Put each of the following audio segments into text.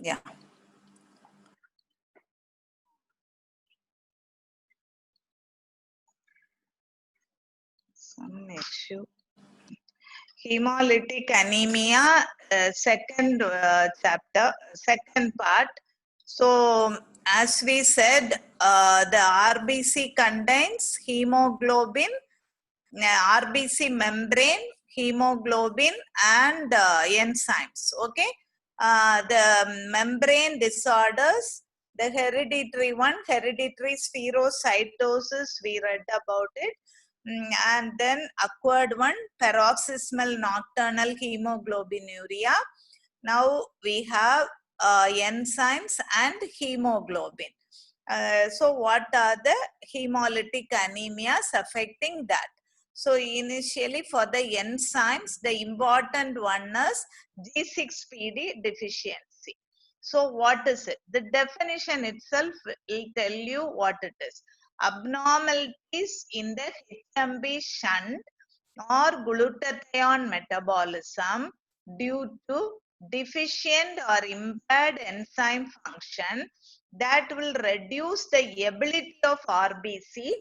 Yeah. Some issue. Hemolytic anemia, second chapter, second part. So, as we said, the RBC contains hemoglobin, RBC membrane, hemoglobin, and enzymes. Okay, the membrane disorders, the hereditary one, hereditary spherocytosis, we read about it. And then acquired one, paroxysmal nocturnal hemoglobinuria. Now we have enzymes and hemoglobin. So what are the hemolytic anemias affecting that? So initially for the enzymes, the important one is G6PD deficiency. So what is it? The definition itself will tell you what it is. Abnormalities in the HMB shunt or glutathione metabolism due to deficient or impaired enzyme function that will reduce the ability of RBC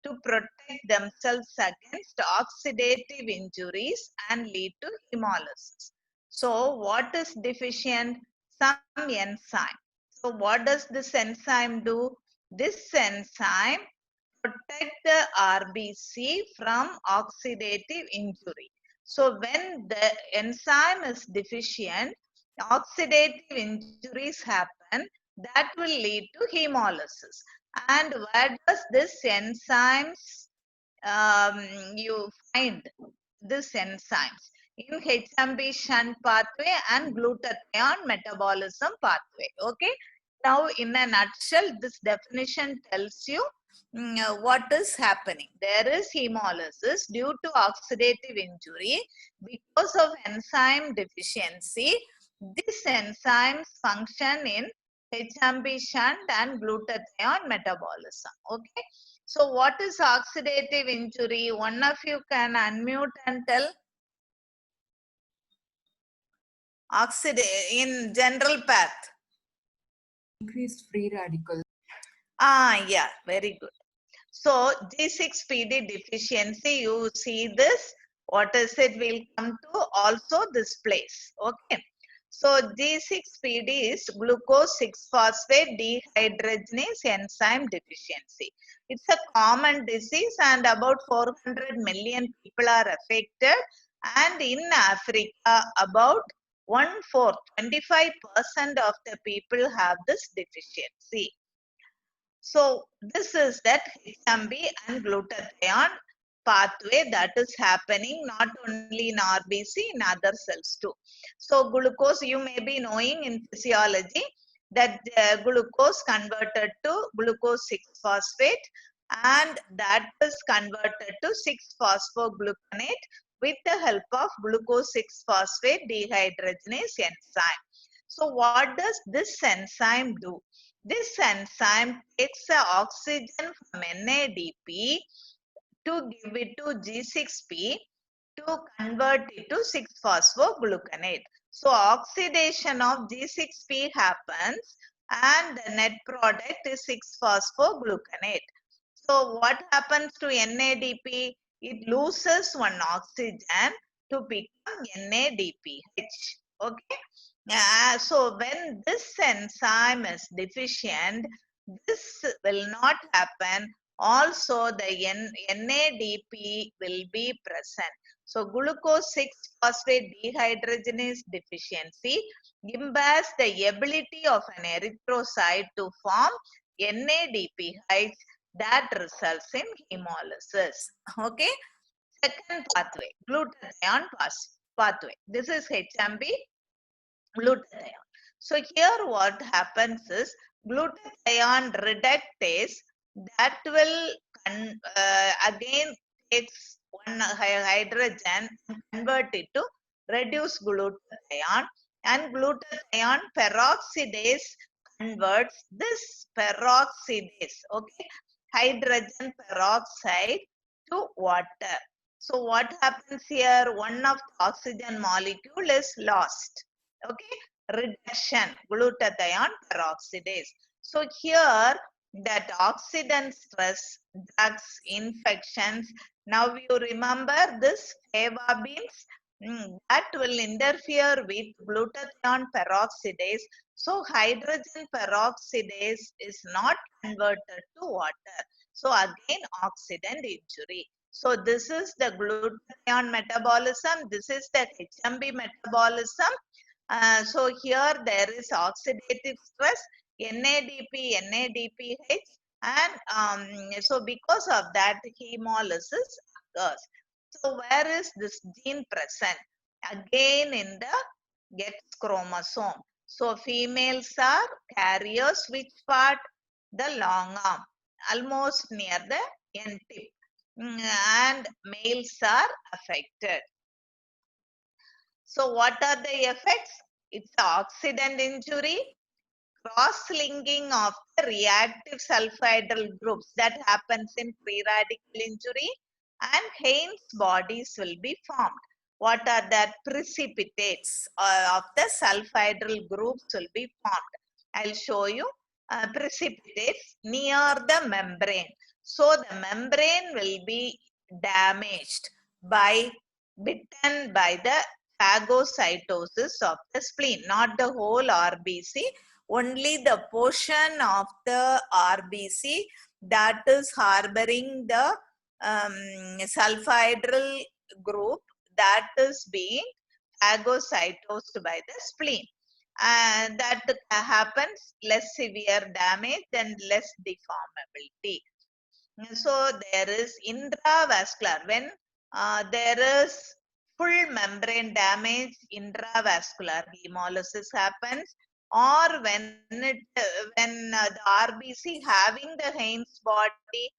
to protect themselves against oxidative injuries and lead to hemolysis. So, what is deficient? Some enzyme. So, what does this enzyme do? This enzyme protect the RBC from oxidative injury. So when the enzyme is deficient, oxidative injuries happen that will lead to hemolysis. And where does this enzymes you find this enzymes? In HMB shunt pathway and glutathione metabolism pathway. Okay. Now, in a nutshell, this definition tells you what is happening. There is hemolysis due to oxidative injury because of enzyme deficiency. These enzymes function in HMB shunt and glutathione metabolism. Okay. So, what is oxidative injury? One of you can unmute and tell. In general path. Increased free radical. Yeah, very good. So G6PD deficiency, you see this, what is it will come to also this place. Okay. So G6PD is glucose 6-phosphate dehydrogenase enzyme deficiency. It's a common disease and about 400 million people are affected, and in Africa about 1/4, 25% of the people have this deficiency. So this is that HMB and glutathione pathway that is happening not only in RBC, in other cells too. So glucose, you may be knowing in physiology that glucose converted to glucose 6-phosphate, and that is converted to 6-phosphogluconate with the help of glucose 6-phosphate dehydrogenase enzyme. So what does this enzyme do? This enzyme takes the oxygen from NADP to give it to G6P to convert it to 6-phosphogluconate. So oxidation of G6P happens and the net product is 6-phosphogluconate. So what happens to NADP? It loses one oxygen to become NADPH. Okay. So when this enzyme is deficient, this will not happen. Also, the NADP will be present. So glucose 6-phosphate dehydrogenase deficiency impairs the ability of an erythrocyte to form NADPH that results in hemolysis. Okay. Second pathway, glutathione pathway. This is HMB glutathione. So here what happens is glutathione reductase that will again takes one hydrogen and convert it to reduce glutathione, and glutathione peroxidase converts this peroxidase, okay, hydrogen peroxide to water. So what happens here? One of the oxygen molecule is lost. Okay, reduction, glutathione peroxidase. So here that oxidant stress, drugs, infections. Now you remember this fava beans that will interfere with glutathione peroxidase. So hydrogen peroxidase is not converted to water. So again oxidant injury. So this is the glutathione metabolism. This is the HMB metabolism. So here there is oxidative stress, NADP, NADPH, and so because of that hemolysis occurs. So where is this gene present? Again in the X chromosome. So females are carriers, which part? The long arm, almost near the end tip. And males are affected. So what are the effects? It's oxidant injury, cross-linking of the reactive sulfhydryl groups that happens in free radical injury, and Haynes bodies will be formed. What are that? Precipitates of the sulfhydryl groups will be formed. I'll show you precipitates near the membrane. So the membrane will be damaged by bitten by the phagocytosis of the spleen, not the whole RBC, only the portion of the RBC that is harboring the sulfhydryl group that is being phagocytosed by the spleen. And that happens less severe damage and less deformability. So there is intravascular. When there is full membrane damage, intravascular hemolysis happens, or when the RBC having the Haynes body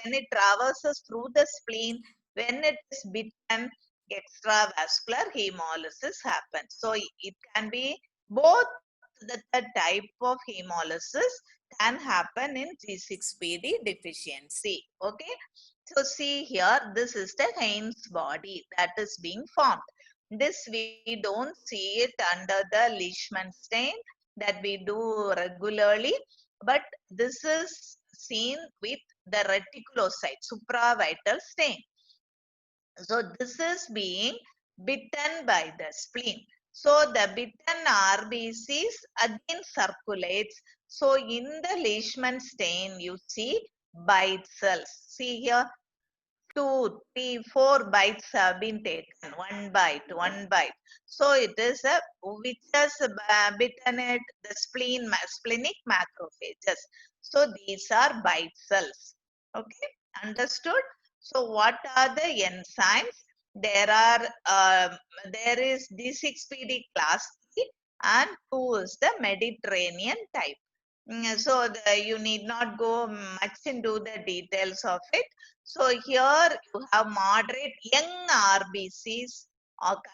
when it traverses through the spleen, when it is bitten, extravascular hemolysis happens. So it can be both the type of hemolysis can happen in G6PD deficiency. Okay. So see here, this is the Haynes body that is being formed. This we don't see it under the Leishman stain that we do regularly, but this is seen with the reticulocyte, supravital stain. So this is being bitten by the spleen. So the bitten RBCs again circulates. So in the Leishman stain, you see bite cells. See here, 2, 3, 4 bites have been taken. One bite, one bite. So it is a which has bitten it, the splenic macrophages. So these are bite cells. Okay, understood? So what are the enzymes? There is D6PD class 3 and 2 is the Mediterranean type. So you need not go much into the details of it. So here you have moderate young RBCs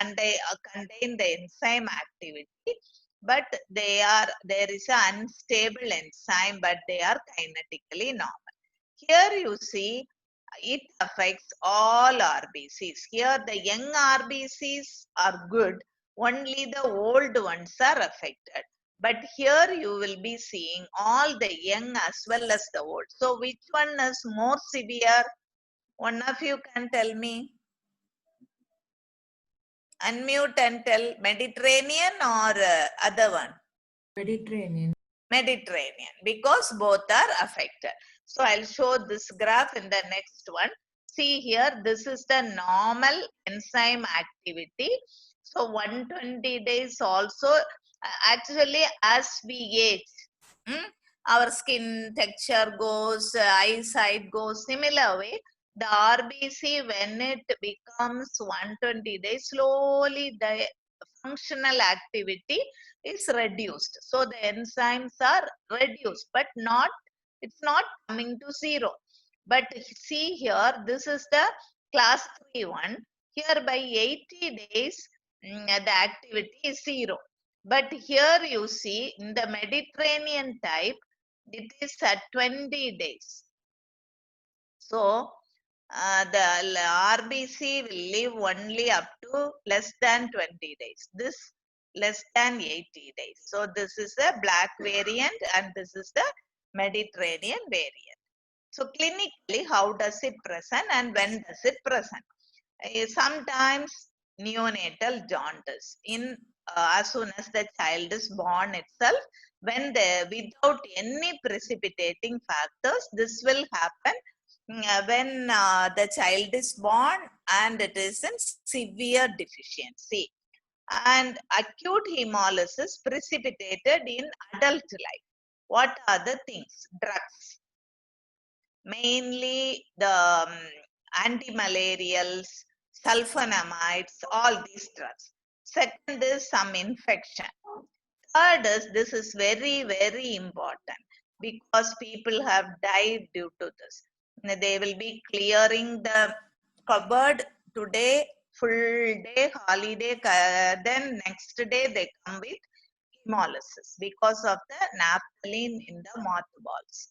contain the enzyme activity, but there is an unstable enzyme, but they are kinetically normal. Here you see it affects all RBCs. Here the young RBCs are good, only the old ones are affected. But here you will be seeing all the young as well as the old. So which one is more severe? One of you can tell me. Unmute and tell. Mediterranean or other one? Mediterranean. Mediterranean, because both are affected. So I'll show this graph in the next one. See here, this is the normal enzyme activity. So 120 days also, actually as we age, our skin texture goes, eyesight goes similar way. The RBC, when it becomes 120 days, slowly the functional activity is reduced. So the enzymes are reduced, but it's not coming to zero. But see here, this is the class 3 one. Here by 80 days, the activity is zero. But here you see in the Mediterranean type, it is at 20 days. So the RBC will live only up to less than 20 days. This less than 80 days. So this is the black variant and this is the Mediterranean variant. So clinically, how does it present and when does it present? Sometimes neonatal jaundice in as soon as the child is born itself, when without any precipitating factors, this will happen when the child is born and it is in severe deficiency. And acute hemolysis precipitated in adult life. What are the things? Drugs, mainly the antimalarials, sulfonamides, all these drugs. Second is some infection. Third is, this is very, very important because people have died due to this. They will be clearing the cupboard today, full day, holiday, then next day they come with hemolysis because of the naphthalene in the mothballs.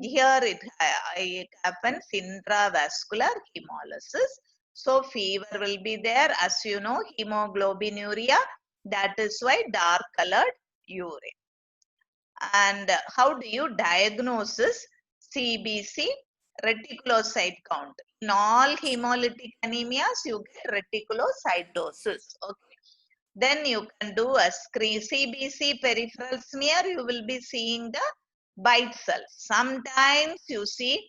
Here it happens intravascular hemolysis. So fever will be there. As you know, hemoglobinuria, that is why dark colored urine. And how do you diagnose this? CBC, reticulocyte count. In all hemolytic anemias, you get reticulocytosis. Okay. Then you can do a CBC peripheral smear. You will be seeing the bite cells. Sometimes you see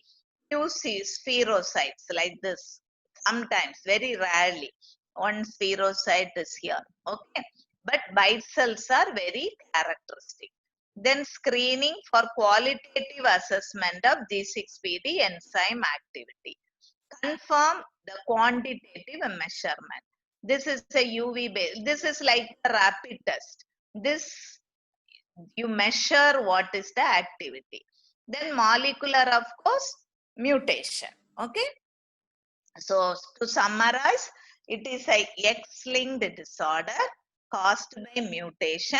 QC spherocytes like this. Sometimes, very rarely, one spherocyte is here. Okay, but bite cells are very characteristic. Then screening for qualitative assessment of G6PD enzyme activity. Confirm the quantitative measurement. This is a UV based. This is like a rapid test. This you measure what is the activity. Then molecular, of course, mutation. Okay. So to summarize, it is a X-linked disorder caused by mutation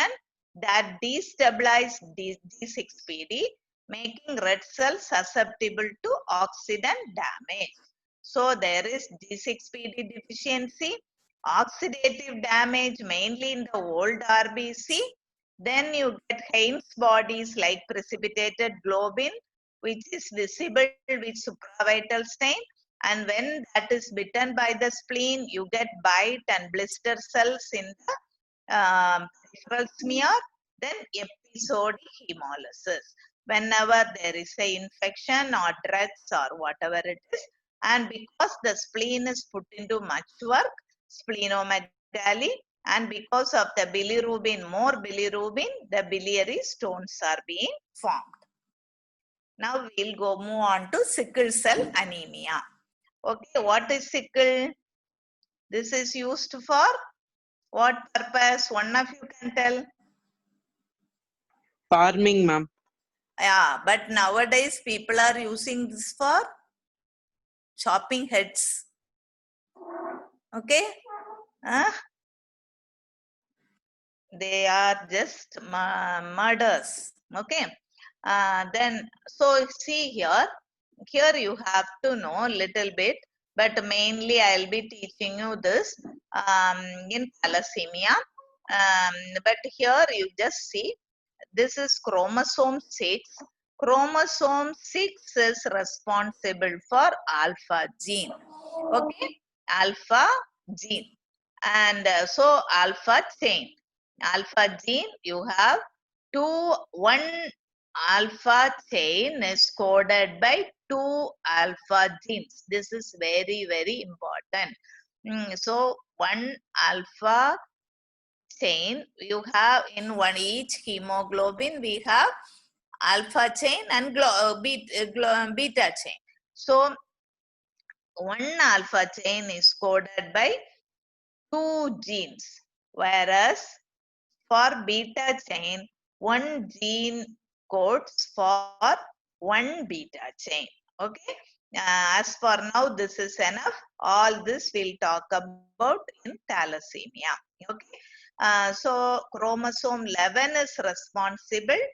that destabilize G6PD, making red cells susceptible to oxidant damage. So there is G6PD deficiency, oxidative damage mainly in the old RBC. Then you get Heinz bodies like precipitated globin, which is visible with supravital stain. And when that is bitten by the spleen, you get bite and blister cells in the peripheral smear. Then episodic hemolysis. Whenever there is a infection or drugs or whatever it is, and because the spleen is put into much work, splenomegaly, and because of the bilirubin, more bilirubin, the biliary stones are being formed. Now we'll move on to sickle cell anemia. Okay, what is sickle? This is used for what purpose? One of you can tell. Farming, ma'am. Yeah, but nowadays people are using this for chopping heads. Okay? They are just murders. Okay? Then, so see here you have to know a little bit, but mainly I'll be teaching you this in thalassemia. But here you just see, this is chromosome 6. Chromosome 6 is responsible for alpha gene. Okay, alpha gene. And so alpha chain. Alpha gene, you have one alpha chain is coded by 2 alpha genes. This is very, very important. So one alpha chain, you have in each hemoglobin, we have alpha chain and beta chain. So one alpha chain is coded by 2 genes, whereas for beta chain, one gene codes for one beta chain. Okay. As for now, this is enough. All this we'll talk about in thalassemia. Okay. So chromosome 11 is responsible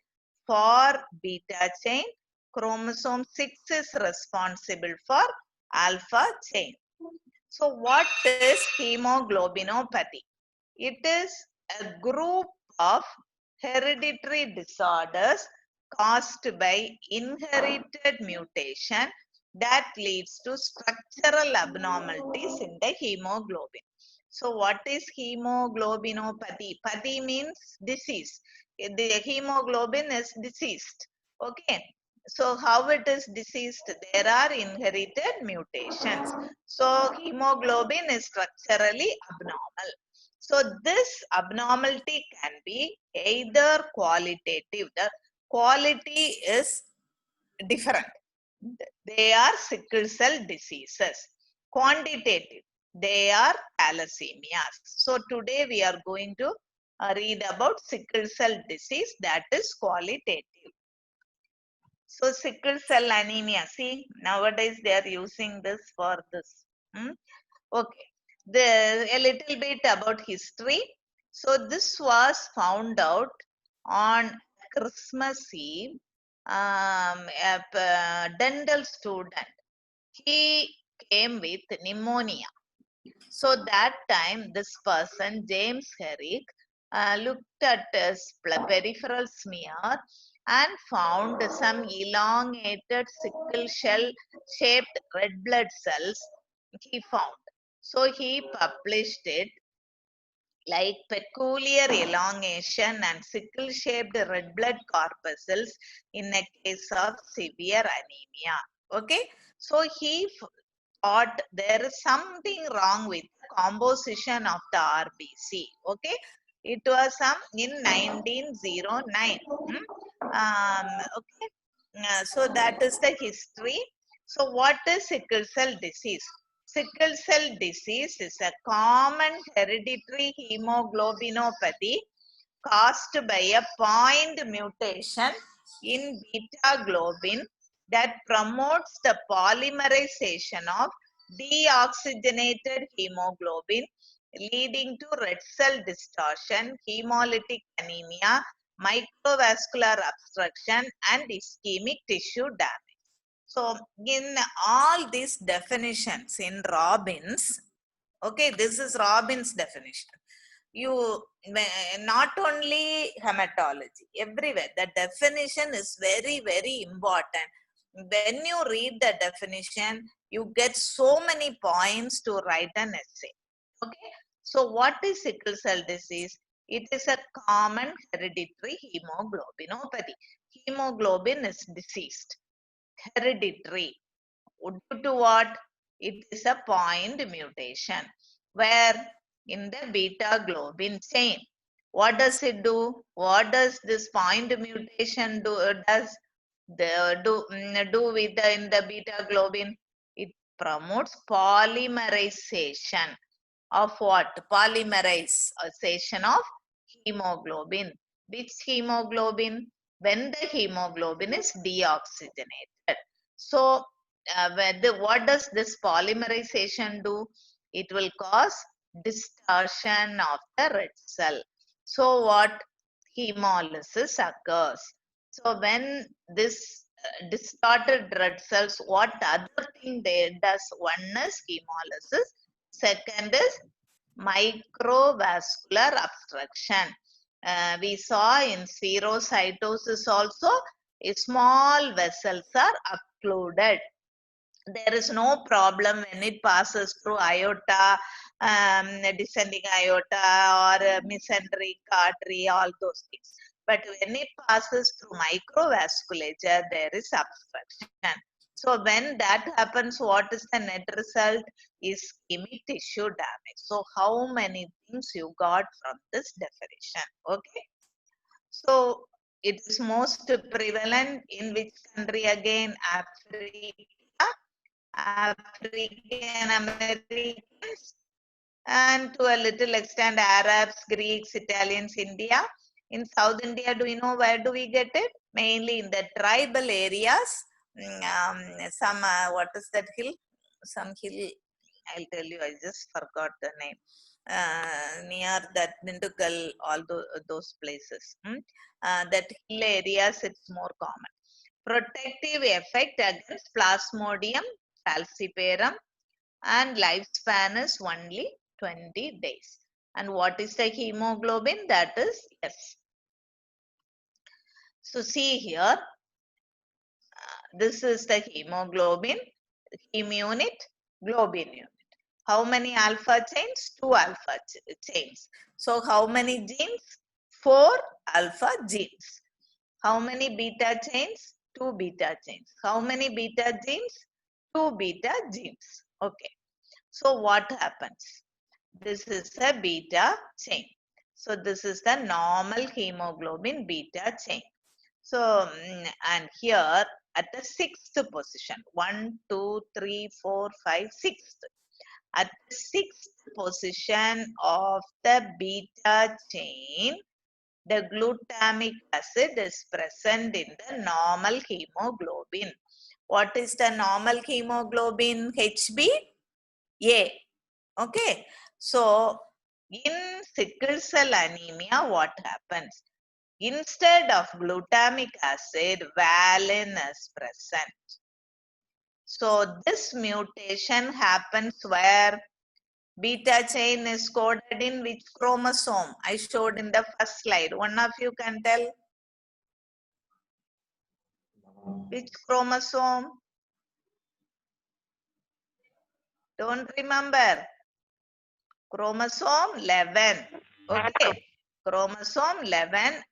for beta chain. Chromosome 6 is responsible for alpha chain. So what is hemoglobinopathy? It is a group of hereditary disorders caused by inherited mutation that leads to structural abnormalities in the hemoglobin. So what is hemoglobinopathy? Pathy means disease. The hemoglobin is diseased. Okay. So how it is diseased? There are inherited mutations. So hemoglobin is structurally abnormal. So this abnormality can be either qualitative. The quality is different. They are sickle cell diseases. Quantitative, they are thalassemias. So today we are going to read about sickle cell disease, that is qualitative. So sickle cell anemia, see nowadays they are using this for this. Okay, a little bit about history. So this was found out on Christmas Eve. A dental student, he came with pneumonia. So that time, this person, James Herrick, looked at his peripheral smear and found some elongated sickle shell shaped red blood cells he found. So he published it like peculiar elongation and sickle shaped red blood corpuscles in a case of severe anemia. Okay, so he thought there is something wrong with the composition of the RBC. Okay, it was in 1909. Okay, so that is the history. So what is sickle cell disease? Sickle cell disease is a common hereditary hemoglobinopathy caused by a point mutation in beta globin that promotes the polymerization of deoxygenated hemoglobin, leading to red cell distortion, hemolytic anemia, microvascular obstruction, and ischemic tissue damage. So, in all these definitions in Robbins, okay, this is Robbins' definition. You not only hematology, everywhere the definition is very, very important. When you read the definition, you get so many points to write an essay. Okay, so what is sickle cell disease? It is a common hereditary hemoglobinopathy. Hemoglobin is diseased, hereditary. Due to what? It is a point mutation where in the beta globin chain. What does it do? What does this point mutation does do with in the beta globin? It promotes polymerization of what? Polymerization of hemoglobin. Which hemoglobin? When the hemoglobin is deoxygenated. So, what does this polymerization do? It will cause distortion of the red cell. So, what? Hemolysis occurs. So, when this distorted red cells, what other thing they does? One is hemolysis. Second is microvascular obstruction. We saw in spherocytosis also, small vessels are occluded. There is no problem when it passes through aorta, descending aorta or mesenteric artery, all those things. But when it passes through microvasculature, there is obstruction. So when that happens, what is the net result? Ischemic tissue damage. So how many things you got from this definition? Okay. So it is most prevalent in which country again? Africa, African Americans, and to a little extent Arabs, Greeks, Italians, India. In South India, do you know where do we get it? Mainly in the tribal areas. Some, what is that hill? Some hill, I'll tell you, I just forgot the name. Near that Nindugal, all those places. That hill areas, it's more common. Protective effect against Plasmodium falciparum, and lifespan is only 20 days. And what is the hemoglobin? That is S. So see here, this is the hemoglobin, heme unit, globin unit. How many alpha chains? 2 alpha chains. So how many genes? 4 alpha genes. How many beta chains? 2 beta chains. How many beta genes? 2 beta genes. Okay. So what happens? This is a beta chain. So this is the normal hemoglobin beta chain. So, and here at the 6th position, 1, 2, 3, 4, 5, 6th. At the 6th position of the beta chain, the glutamic acid is present in the normal hemoglobin. What is the normal hemoglobin? HB? A. Okay. So, in sickle cell anemia, what happens? Instead of glutamic acid, valine is present. So, this mutation happens where beta chain is coded in which chromosome? I showed in the first slide. One of you can tell which chromosome? Don't remember. Chromosome 11. Okay. Chromosome 11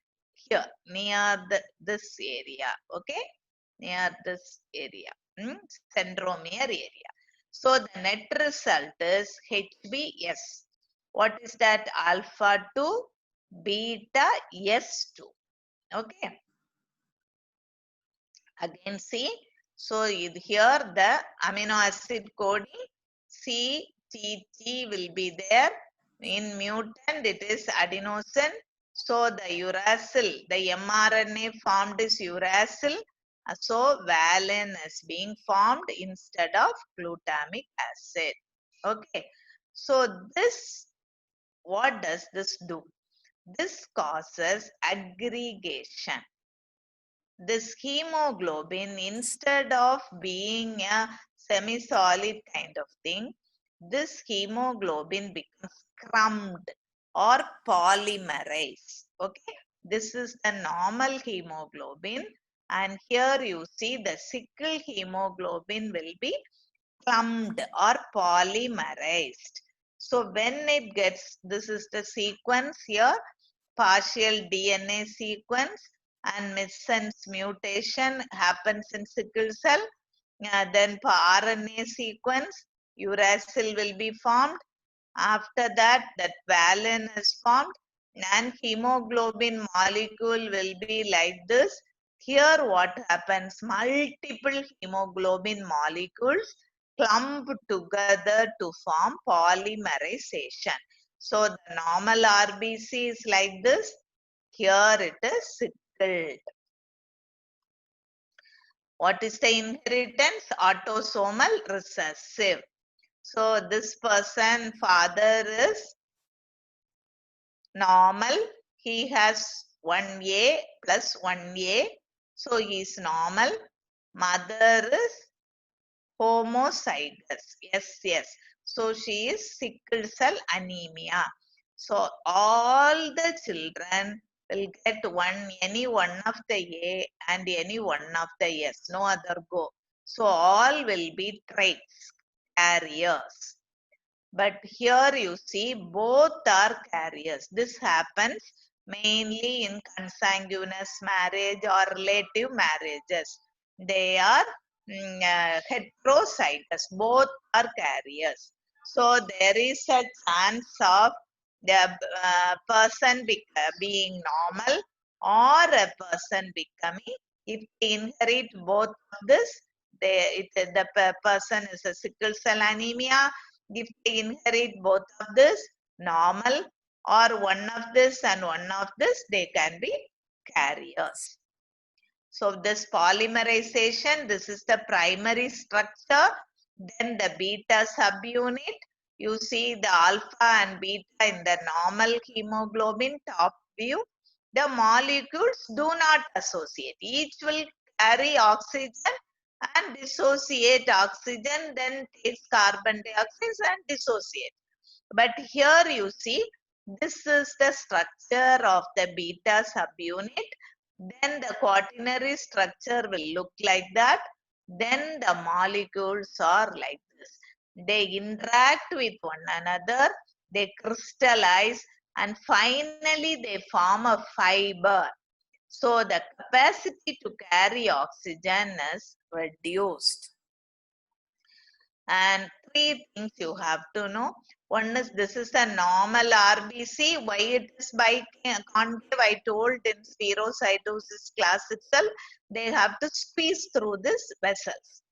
here near this area. Okay. Near this area. Centromere area. So the net result is HBS. What is that? Alpha 2 beta S2. Okay. Again see. So here the amino acid coding CTT will be there. In mutant it is adenosine. So the uracil, the mRNA formed is uracil. So valine is being formed instead of glutamic acid. Okay. So this, what does this do? This causes aggregation. This hemoglobin, instead of being a semi-solid kind of thing, this hemoglobin becomes crumbed or polymerized. Okay, this is the normal hemoglobin, and here you see the sickle hemoglobin will be clumped or polymerized. So when it gets, this is the sequence here, partial DNA sequence, and missense mutation happens in sickle cell. Then for RNA sequence, uracil will be formed. After that, that valine is formed, and hemoglobin molecule will be like this. Here what happens? Multiple hemoglobin molecules clump together to form polymerization. So the normal RBC is like this. Here it is sickled. What is the inheritance? Autosomal recessive. So this person, father is normal. He has 1A plus 1A. So he is normal. Mother is homozygous. Yes. So she is sickle cell anemia. So all the children will get any one of the A and any one of the S. No other go. So all will be traits, carriers. But here you see both are carriers. This happens mainly in consanguineous marriage or relative marriages. They are heterozygous. Both are carriers. So there is a chance of the person being normal or a person becoming, if they inherit both of this, the person is a sickle cell anemia. If they inherit both of this, normal, or one of this and one of this, they can be carriers. So this polymerization, this is the primary structure. Then the beta subunit, you see the alpha and beta in the normal hemoglobin top view. The molecules do not associate. Each will carry oxygen and dissociate oxygen, then takes carbon dioxide and dissociate. But here you see This is the structure of the beta subunit. Then the quaternary structure will look like that. Then the molecules are like this. They interact with one another, they crystallize, and finally they form a fiber. So the capacity to carry oxygen is reduced. And three things you have to know. One is this is a normal RBC. Why it is concave? I told in spherocytosis class itself, they have to squeeze through this vessels.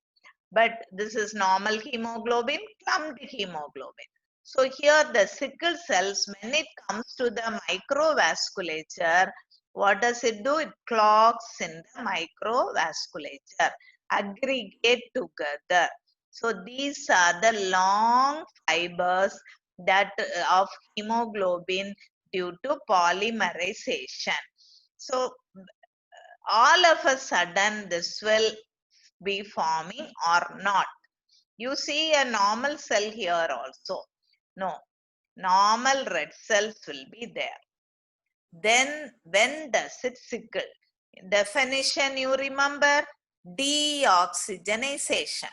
But this is normal hemoglobin, clumped hemoglobin. So here the sickle cells, when it comes to the microvasculature, what does it do? It clogs in the microvasculature, aggregate together. So these are the long fibers that of hemoglobin due to polymerization. So all of a sudden this will be forming or not. You see a normal cell here also. No, normal red cells will be there. Then when does it sickle? Definition you remember? Deoxygenation.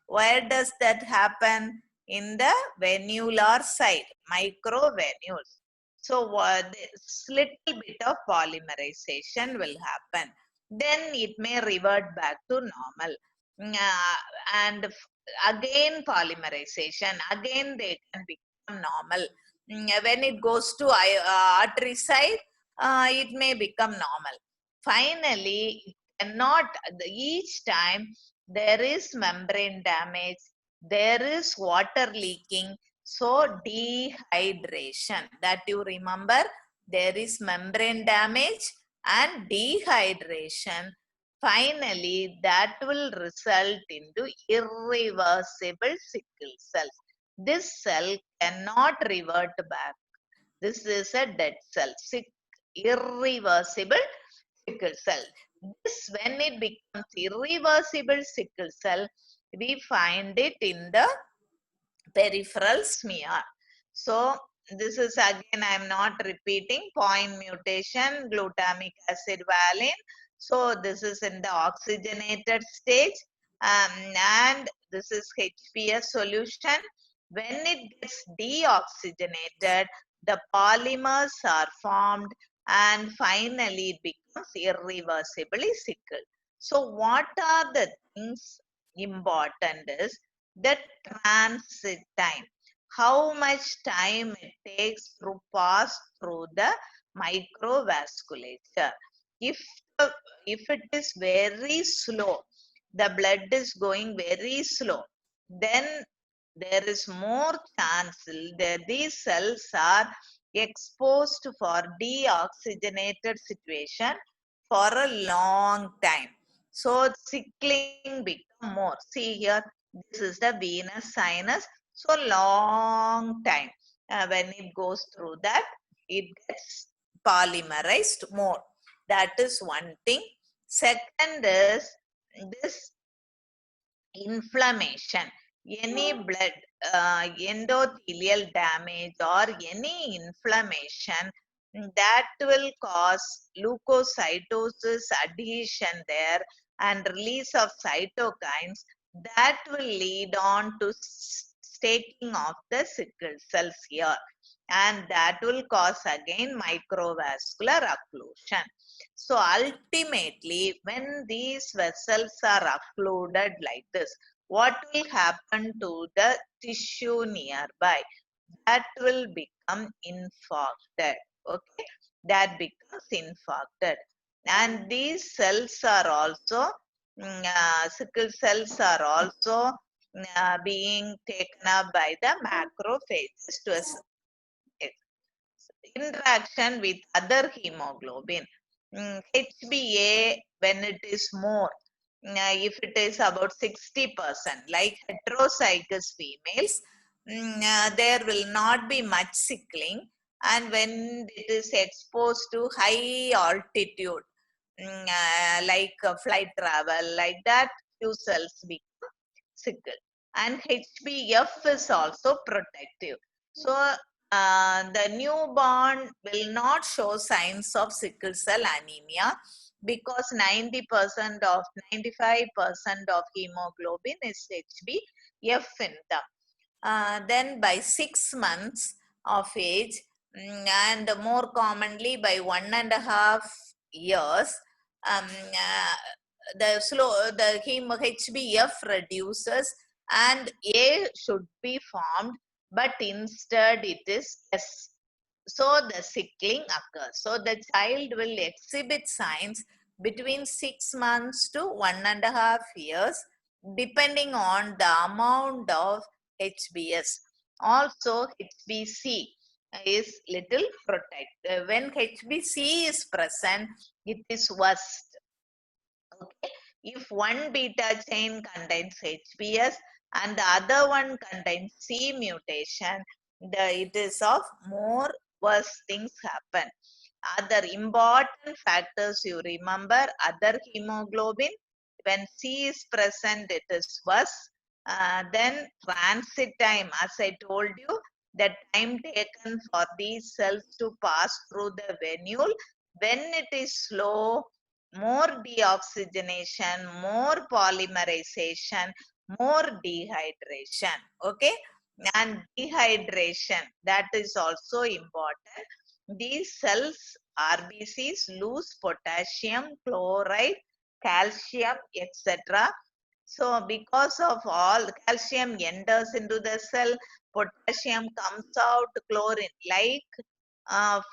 Where does that happen? In the venular side, microvenules. So this little bit of polymerization will happen. Then it may revert back to normal. And again polymerization, again they can become normal. When it goes to artery side, it may become normal. Finally, it cannot, each time there is membrane damage, there is water leaking, so dehydration. That you remember, there is membrane damage and dehydration. Finally, that will result into irreversible sickle cells. This cell cannot revert back. This is a dead cell, irreversible sickle cell. This, when it becomes irreversible sickle cell, we find it in the peripheral smear. So this is again, I am not repeating, point mutation, glutamic acid valine. So this is in the oxygenated stage, and this is HPS solution. When it gets deoxygenated, the polymers are formed and finally it becomes irreversibly sickle. So what are the things important is the transit time. How much time it takes to pass through the microvasculature. If, if it is very slow, the blood is going very slow, then there is more chance that these cells are exposed for deoxygenated situation for a long time. So sickling become more. See here, this is the venous sinus. So long time. When it goes through that, it gets polymerized more. That is one thing. Second is this inflammation. Any blood endothelial damage or any inflammation that will cause leukocytosis adhesion there and release of cytokines that will lead on to staking of the sickle cells here, and that will cause again microvascular occlusion. So ultimately, when these vessels are occluded like this, what will happen to the tissue nearby? That will become infarcted. Okay, that becomes infarcted. And these cells are also, sickle cells are also being taken up by the macrophages to interaction with other hemoglobin. HbA, when it is more, if it is about 60%, like heterozygous females, there will not be much sickling. And when it is exposed to high altitude, like flight travel, like that, few cells become sickle. And HbF is also protective. So the newborn will not show signs of sickle cell anemia because 90% of 95% of hemoglobin is HbF in them. Then by 6 months of age, and more commonly by 1.5 years, the HbF reduces and A should be formed, but instead it is S. So the sickling occurs. So the child will exhibit signs between 6 months to 1.5 years, depending on the amount of HbS. Also, HbC is little protected. When HbC is present, it is worst. Okay. If one beta chain contains HbS and the other one contains C mutation, it is of more worse things happen. Other important factors you remember, other hemoglobin, when C is present, it is worse. Then transit time, as I told you, the time taken for these cells to pass through the venule, when it is slow, more deoxygenation, more polymerization, more dehydration. Okay, and dehydration, that is also important. These cells, RBCs, lose potassium, chloride, calcium, etc. So because of all, calcium enters into the cell, potassium comes out, chlorine, like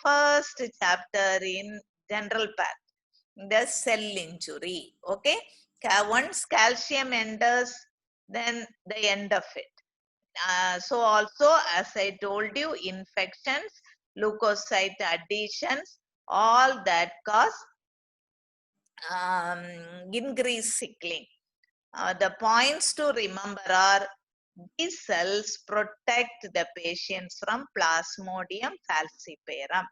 first chapter in general path, the cell injury. Okay, once calcium enters, then the end of it. So also, as I told you, infections, leukocyte adhesions, all that cause increased sickling. The points to remember are, these cells protect the patients from Plasmodium falciparum,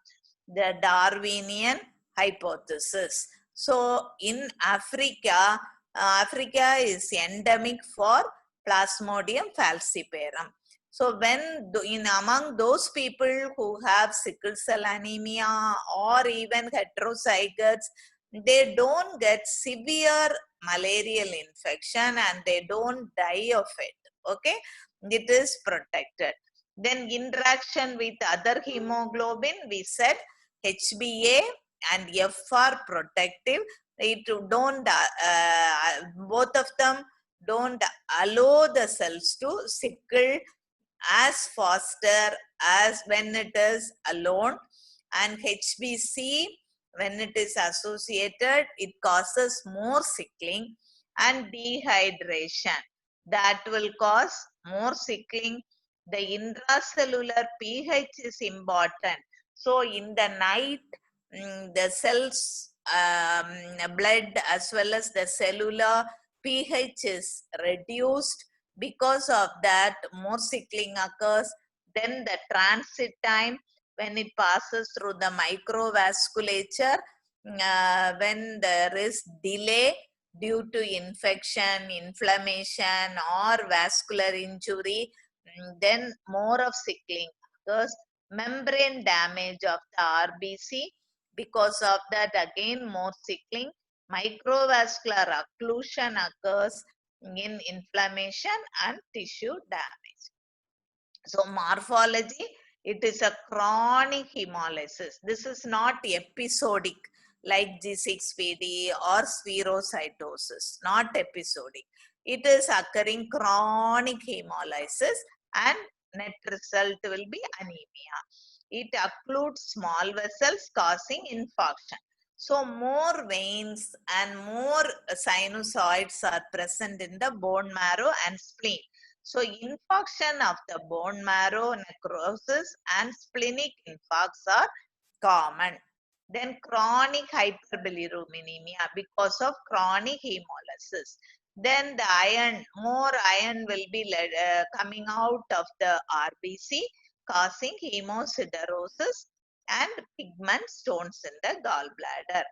the Darwinian hypothesis. So in Africa, Africa is endemic for Plasmodium falciparum. So when in among those people who have sickle cell anemia or even heterozygotes, they don't get severe malarial infection and they don't die of it. Okay, it is protected. Then interaction with other hemoglobin, we said HbA and F are protective. It don't both of them don't allow the cells to sickle as faster as when it is alone. And HbC, when it is associated, it causes more sickling and dehydration. That will cause more sickling. The intracellular pH is important. So in the night, the cells, blood as well as the cellular pH is reduced. Because of that, more sickling occurs. Then the transit time, when it passes through the microvasculature, when there is delay due to infection, inflammation, or vascular injury, then more of sickling occurs. Membrane damage of the RBC, because of that again more sickling. Microvascular occlusion occurs in inflammation and tissue damage. So morphology, it is a chronic hemolysis. This is not episodic like G6PD or spherocytosis, not episodic. It is occurring chronic hemolysis and net result will be anemia. It occludes small vessels causing infarction. So more veins and more sinusoids are present in the bone marrow and spleen. So infarction of the bone marrow, necrosis and splenic infarcts are common. Then chronic hyperbilirubinemia because of chronic hemolysis. Then the iron, more iron will be coming out of the RBC, causing hemosiderosis and pigment stones in the gallbladder.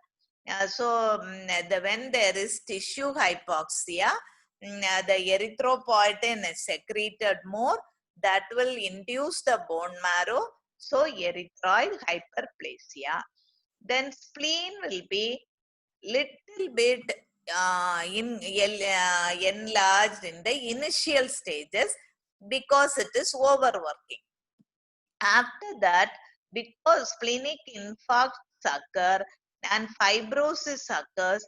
When there is tissue hypoxia, the erythropoietin is secreted more, that will induce the bone marrow So erythroid hyperplasia. Then spleen will be little bit enlarged in the initial stages because it is overworking. After that, because splenic infarcts occur and fibrosis occurs,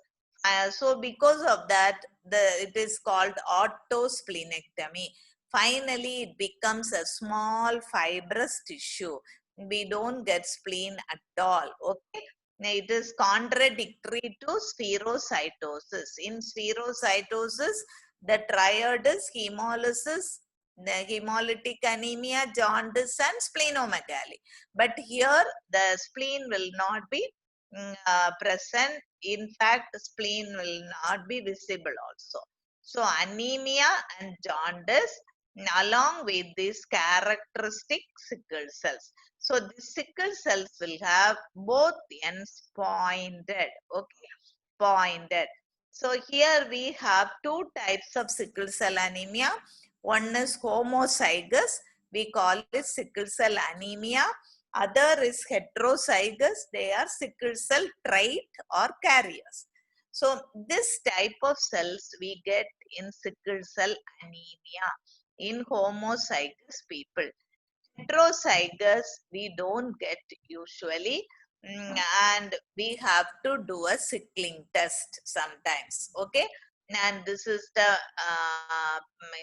so because of that, it is called autosplenectomy. Finally, it becomes a small fibrous tissue. We don't get spleen at all. Okay. Now, it is contradictory to spherocytosis. In spherocytosis, the triad is hemolysis, the hemolytic anemia, jaundice, and splenomegaly. But here the spleen will not be present. In fact, spleen will not be visible also. So anemia and jaundice along with these characteristic sickle cells. So the sickle cells will have both ends pointed. Okay, pointed. So here we have two types of sickle cell anemia. One is homozygous, we call it sickle cell anemia. Other is heterozygous, they are sickle cell trait or carriers. So this type of cells we get in sickle cell anemia in homozygous people. Heterozygous we don't get usually, and we have to do a sickling test sometimes. Okay, and this is the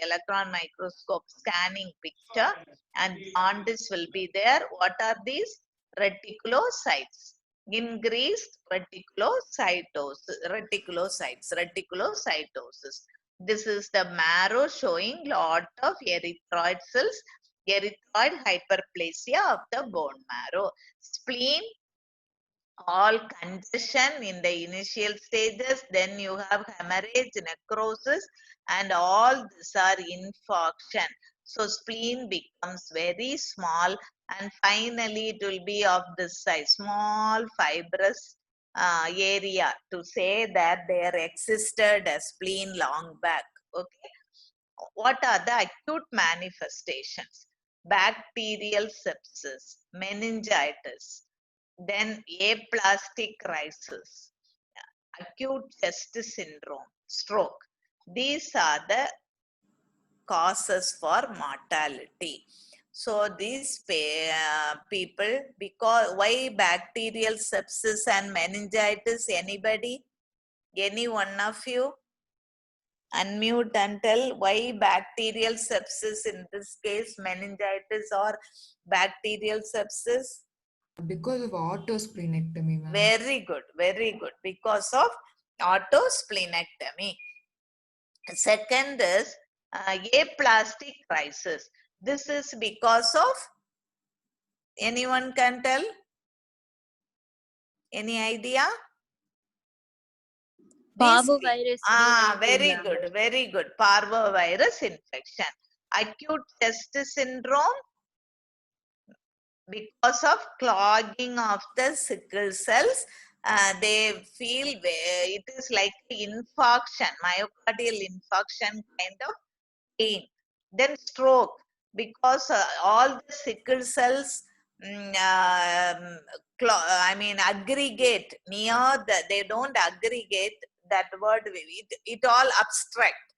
electron microscope scanning picture, and jaundice will be there. What are these? Reticulocytes, increased reticulocytosis. This is the marrow showing lot of erythroid cells, erythroid hyperplasia of the bone marrow. Spleen, all congestion in the initial stages, then you have hemorrhage, necrosis, and all these are infarction. So spleen becomes very small, and finally it will be of this size, small fibrous area to say that there existed a spleen long back. Okay. What are the acute manifestations? Bacterial sepsis, meningitis, then aplastic crisis, acute chest syndrome, stroke. These are the causes for mortality. So these people, because why bacterial sepsis and meningitis? Anybody? Any one of you? Unmute and tell why bacterial sepsis, in this case meningitis or bacterial sepsis. Because of autosplenectomy, ma'am. Very good, very good. Because of autosplenectomy. Second is aplastic crisis. This is because of, anyone can tell? Any idea? Parvovirus Very ma'am. good, very good. Parvovirus infection. Acute chest syndrome because of clogging of the sickle cells. They feel it is like infarction, myocardial infarction kind of pain. Then stroke, because all the sickle cells aggregate near the, they don't aggregate, that word, it all abstract.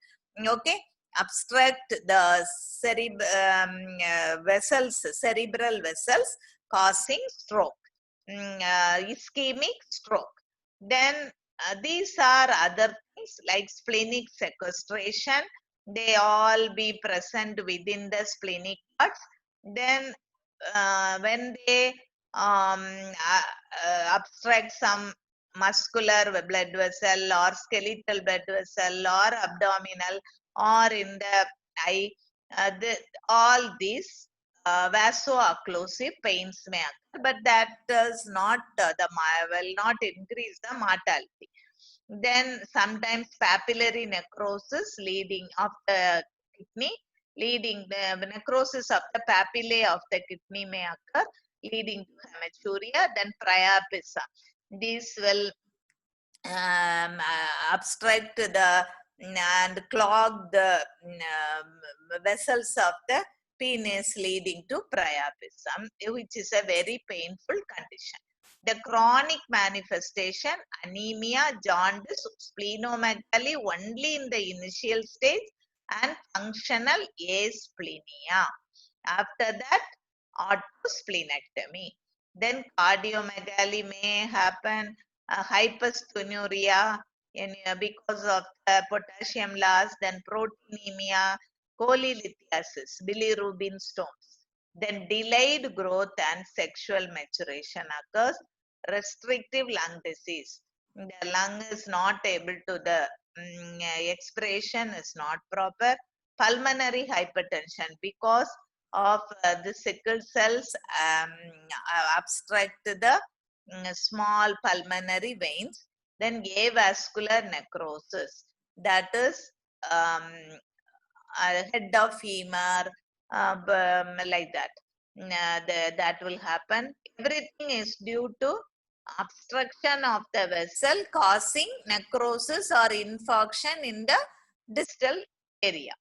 Okay, abstract the cerebral vessels, causing stroke, ischemic stroke. Then these are other things like splenic sequestration. They all be present within the splenic parts. Then when they abstract some muscular blood vessel or skeletal blood vessel or abdominal or in the eye, all these vaso-occlusive pains may occur, but that does not will not increase the mortality. Then sometimes papillary necrosis leading of the kidney, leading the necrosis of the papillae of the kidney may occur, leading to hematuria. Then priapism. These will obstruct the and clog the vessels of the penis leading to priapism, which is a very painful condition. The chronic manifestation, anemia, jaundice, splenomegaly only in the initial stage, and functional asplenia. After that, autosplenectomy. Then cardiomegaly may happen, hyperstenuria because of potassium loss, then proteinemia, cholelithiasis, bilirubin stones. Then delayed growth and sexual maturation occurs. Restrictive lung disease. The lung is not able to, the expiration is not proper. Pulmonary hypertension because of the sickle cells obstruct the small pulmonary veins. Then avascular necrosis, that is head of femur, like that. That will happen. Everything is due to obstruction of the vessel causing necrosis or infarction in the distal area.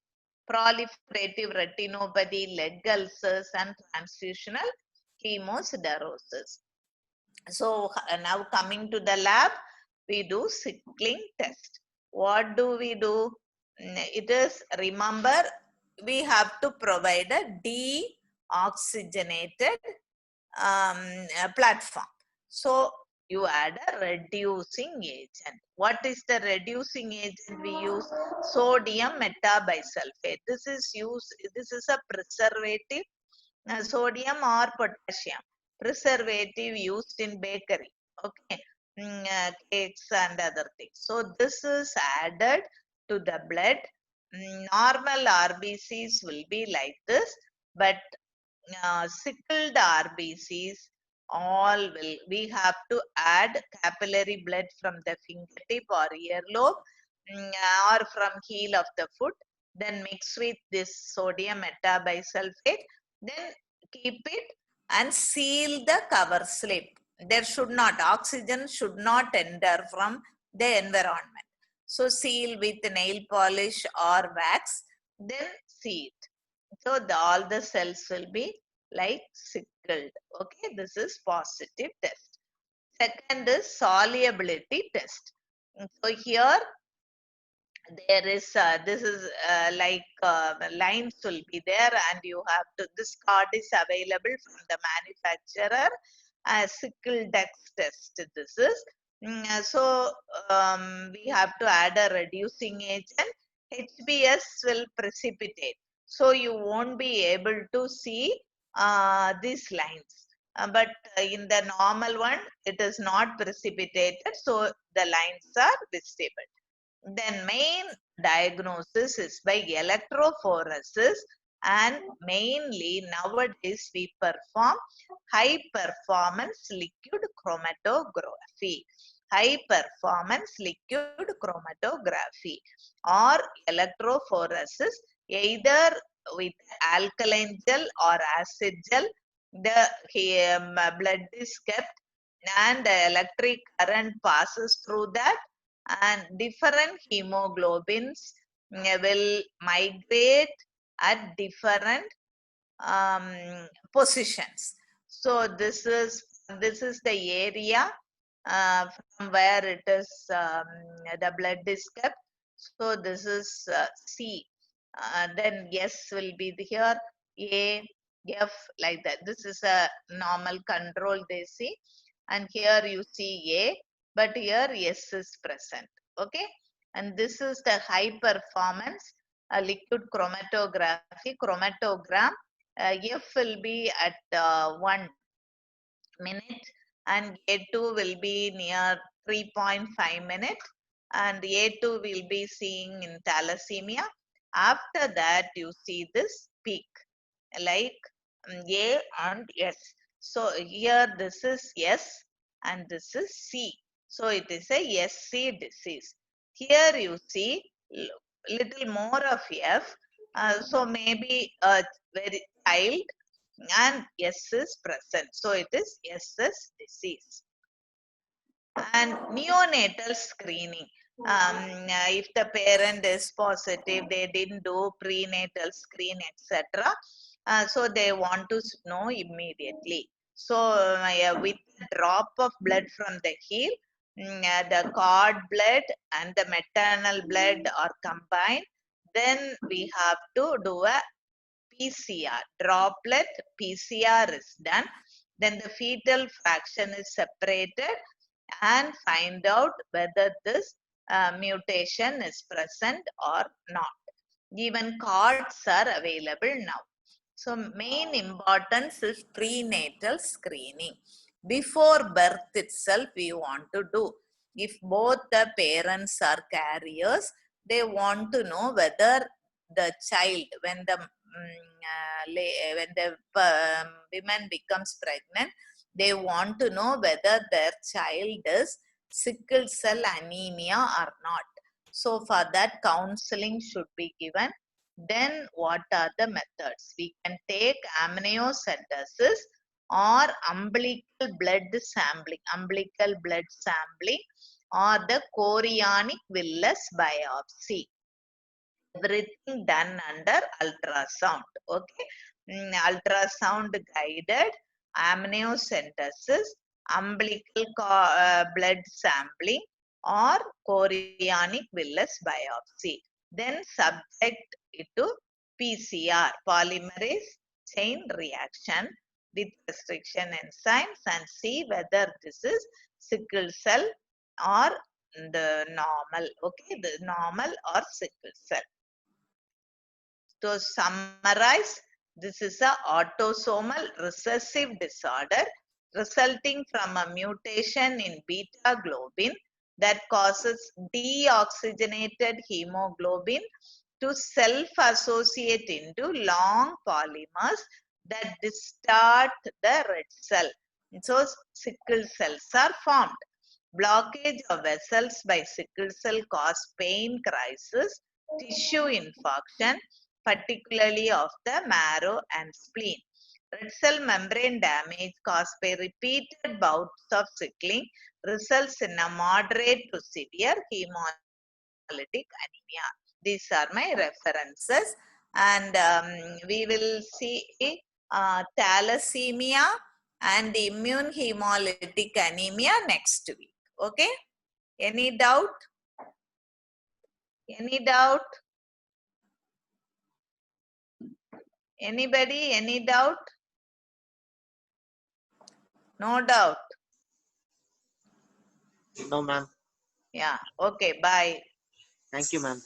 Proliferative retinopathy, leg ulcers, and transfusional hemosiderosis. So now coming to the lab, we do sickling test. What do we do? It is, remember, we have to provide a deoxygenated platform. So you add a reducing agent. What is the reducing agent we use? Sodium metabisulfate. This is a preservative, sodium or potassium preservative used in bakery. Okay, cakes and other things. So this is added to the blood. Normal RBCs will be like this, but sickled RBCs, we have to add capillary blood from the fingertip or earlobe, or from heel of the foot, then mix with this sodium metabisulfate, then keep it and seal the cover slip. There should not, oxygen should not enter from the environment. So seal with nail polish or wax, then seal it. So all the cells will be like sickled. Okay, this is positive test. Second is solubility test. So here there is, this is lines will be there, and you have to, this card is available from the manufacturer, sickle dex test. This is, so we have to add a reducing agent. HBS will precipitate, so you won't be able to see these lines. But in the normal one, it is not precipitated, so the lines are visible. Then main diagnosis is by electrophoresis, and mainly nowadays we perform high performance liquid chromatography. High performance liquid chromatography or electrophoresis, either with alkaline gel or acid gel. The blood is kept and the electric current passes through that, and different hemoglobins will migrate at different positions. So this is the area from where it is, the blood is kept. So this is C. Then S will be here, A, F, like that. This is a normal control they see, and here you see A, but here S is present. Okay, and this is the high performance liquid chromatography chromatogram. F will be at 1 minute, and A2 will be near 3.5 minutes, and A2 will be seeing in thalassemia. After that, you see this peak like A and S. So here this is S and this is C. So it is a SC disease. Here you see little more of F. So maybe a very child, and S is present. So it is SS disease. And neonatal screening. If the parent is positive, they didn't do prenatal screen, etc. So they want to know immediately. So with a drop of blood from the heel, the cord blood and the maternal blood are combined. Then we have to do a PCR. Droplet PCR is done. Then the fetal fraction is separated and find out whether this mutation is present or not. Even cards are available now. So main importance is prenatal screening. Before birth itself, we want to do. If both the parents are carriers, they want to know whether the child, when the women becomes pregnant, they want to know whether their child is sickle cell anemia or not. So for that, counseling should be given. Then what are the methods? We can take amniocentesis or umbilical blood sampling, or the chorionic villus biopsy. Everything done under ultrasound. Okay, ultrasound guided amniocentesis, umbilical blood sampling, or chorionic villus biopsy. Then subject it to PCR, polymerase chain reaction with restriction enzymes, and see whether this is sickle cell or the normal. Okay, the normal or sickle cell. To summarize, this is a autosomal recessive disorder resulting from a mutation in beta globin that causes deoxygenated hemoglobin to self-associate into long polymers that distort the red cell. So sickle cells are formed. Blockage of vessels by sickle cell cause pain crisis, tissue infarction, particularly of the marrow and spleen. Red cell membrane damage caused by repeated bouts of sickling results in a moderate to severe hemolytic anemia. These are my references, and we will see thalassemia and immune hemolytic anemia next week. Okay? Any doubt? Any doubt? Anybody? Any doubt? No doubt. No, ma'am. Yeah. Okay. Bye. Thank you, ma'am.